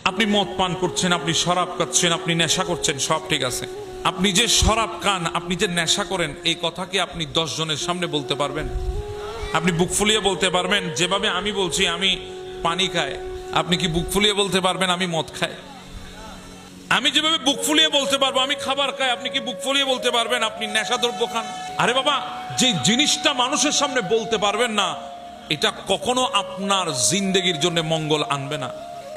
আপনি মদ পান করছেন, আপনি শরাব খাচ্ছেন, আপনি নেশা করছেন, সব ঠিক আছে। আপনি যে শরাব খান, আপনি যে নেশা করেন, এই কথা কি আপনি 10 জনের সামনে বলতে পারবেন? আপনি বুক ফুলিয়ে বলতে পারবেন? যেভাবে আমি বলছি আমি পানি খাই, আপনি কি বুক ফুলিয়ে বলতে পারবেন আমি মদ খাই? আমি যেভাবে বুক ফুলিয়ে বলতে পারবো আমি খাবার খাই, আপনি কি বুক ফুলিয়ে বলতে পারবেন আপনি নেশা দ্রব্য খান? আরে বাবা, যে জিনিসটা মানুষের সামনে বলতে পারবেন না, এটা কখনো আপনার জিন্দেগির জন্য মঙ্গল আনবে না।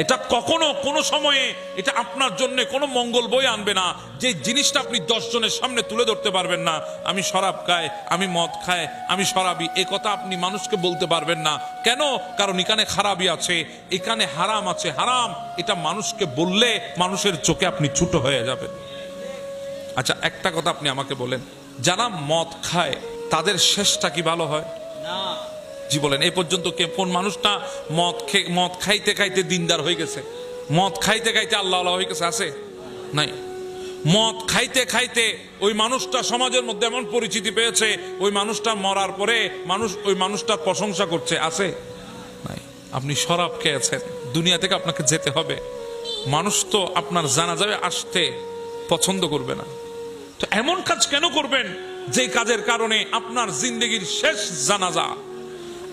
এটা কখনো কোনো সময়ে এটা আপনার জন্য কোনো মঙ্গল বই আনবে না। যে জিনিসটা আপনি 10 জনের সামনে তুলে ধরতে পারবেন না, আমি শরাব খাই, আমি মদ খাই, আমি শরাবি, এ কথা আপনি মানুষকে বলতে পারবেন না। কেন? কারণ এখানে খারাপই আছে, এখানে হারাম আছে। হারাম এটা মানুষকে বললে মানুষের চোখে আপনি ছোট হয়ে যাবেন। আচ্ছা, একটা কথা আপনি আমাকে বলেন, যারা মদ খায় তাদের শেষটা কি ভালো হয়? জি বলেন, এই পর্যন্ত কোন মানুষটা মদ খাইতে খাইতে দিনদার হয়ে গেছে, মদ খাইতে খাইতে আল্লাহ হয়ে গেছে? আছে? নাই। মদ খাইতে খাইতে ওই মানুষটা সমাজের মধ্যে এমন পরিচিতি পেয়েছে, ওই মানুষটা মরার পরে মানুষ ওই মানুষটার প্রশংসা করছে? আছে? নাই। আপনি শরাব খেয়েছেন, দুনিয়া থেকে আপনাকে যেতে হবে, মানুষ তো আপনার জানাজায় আসতে পছন্দ করবে না। তো এমন কাজ কেন করবেন যে কাজের কারণে আপনার জিন্দেগির শেষ জানাজা,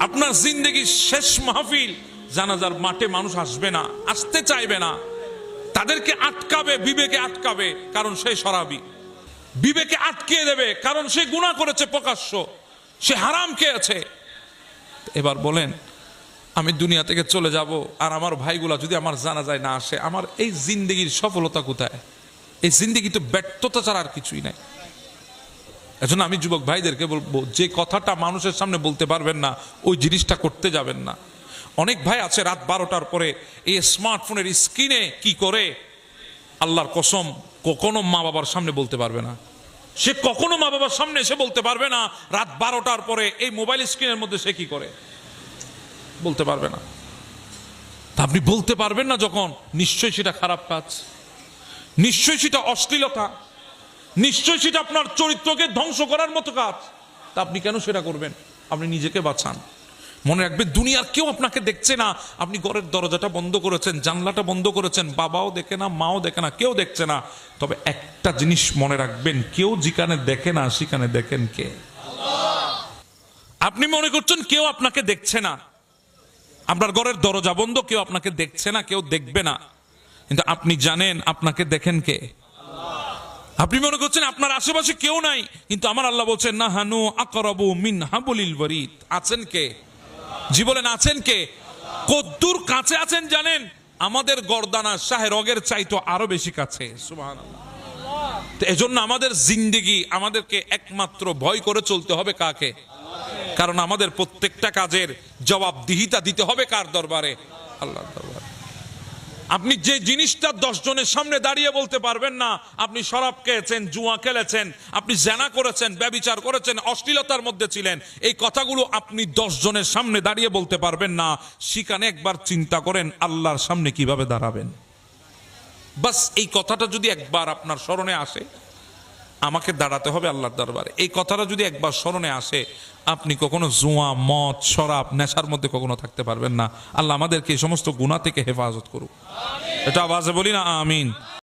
আপনার জিন্দেগির শেষ মাহফিল, জানাজার মাঠে মানুষ আসবে না, আসতে চাইবে না, তাদেরকে আটকাবে, বিবেকে আটকাবে, কারণ সে শরাবী। বিবেকে আটকে দেবে কারণ সে গুনাহ করেছে প্রকাশ্য, সে হারাম খেয়েছে। এবার বলেন, আমি দুনিয়া থেকে চলে যাব আর আমার ভাইগুলা যদি আমার জানাজায় না আসে, আমার এই জিন্দেগির সফলতা কোথায়? এই জিন্দেগি তো ব্যর্থতা ছাড়া আর কিছুই নাই। এজন্য আমি যুবক ভাইদেরকে বলবো, যে কথাটা মানুষের সামনে বলতে পারবেন না ওই জিনিসটা করতে যাবেন না। অনেক ভাই আছে রাত 12টার পরে এই স্মার্টফোনের স্ক্রিনে কি করে, আল্লাহর কসম কখনো মা বাবার সামনে বলতে পারবে না। সে কখনো মা বাবার সামনে এসে বলতে পারবে না রাত 12টার পরে এই মোবাইল স্ক্রিনের মধ্যে সে কি করে, বলতে পারবে না। আপনি বলতে পারবেন না যখন, নিশ্চয়ই সেটা খারাপ কাজ, নিশ্চয়ই সেটা অশ্লীলতা, নিশ্চয়ই সেটা আপনার চরিত্রকে ধ্বংস করার মতো কাজ। তা আপনি কেন সেটা করবেন? আপনি নিজেকে বাঁচান। মনে রাখবেন, দুনিয়ার কেউ আপনাকে দেখছে না, আপনি ঘরের দরজাটা বন্ধ করেছেন, জানলাটা বন্ধ করেছেন, বাবাও দেখে না, মাও দেখে না, কেউ দেখছে না। তবে একটা জিনিস মনে রাখবেন, কেউ যেখানে দেখে না সেখানে দেখেন কে? আপনি মনে করছেন কেউ আপনাকে দেখছে না, আপনার ঘরের দরজা বন্ধ, কেউ আপনাকে দেখছে না, কেউ দেখবে না, কিন্তু আপনি জানেন আপনাকে দেখেন কে? আপনি মনে করছেন আপনার আশেপাশে কেউ নাই, কিন্তু আমার আল্লাহ বলছেন না হানু আকরাবু মিন হাবলিল ওয়ারিদ। আছেন কে? জি বলেন, আছেন কে? কদ্দুর কাছে আছেন জানেন? আমাদের গর্দানা শাহে রগের চাইতো আরো বেশি কাছে। সুবহানাল্লাহ। তো এজন্য আমাদের জিন্দেগি আমাদেরকে একমাত্র ভয় করে চলতে হবে কাকে? কারণ আমাদের প্রত্যেকটা কাজের জবাবদিহিতা দিতে হবে কার দরবারে? আল্লাহর দরবারে। আপনি যে জিনিসটা 10 জনের সামনে দাঁড়িয়ে বলতে পারবেন না, আপনি শরাব খেয়েছেন, জুয়া খেলেছেন, আপনি জেনা করেছেন, ব্যভিচার করেছেন, অশ্লীলতার মধ্যে ছিলেন, এই কথাগুলো আপনি 10 জনের সামনে দাঁড়িয়ে বলতে পারবেন না। সেখানে একবার চিন্তা করেন আল্লাহর সামনে কিভাবে দাঁড়াবেন। বাস এই কথাটা যদি একবার আপনার স্মরণে আসে, আমাকে দাঁড়াতে হবে আল্লাহর দরবারে, এই কথাটা যদি একবার স্মরণে আসে, আপনি কখনো জুয়া, মদ, শরাব, নেশার মধ্যে কখনো থাকতে পারবেন না। আল্লাহ আমাদেরকে এই সমস্ত গুনাহ থেকে হেফাজত করুক। এটা আওয়াজে বলি না আমিন।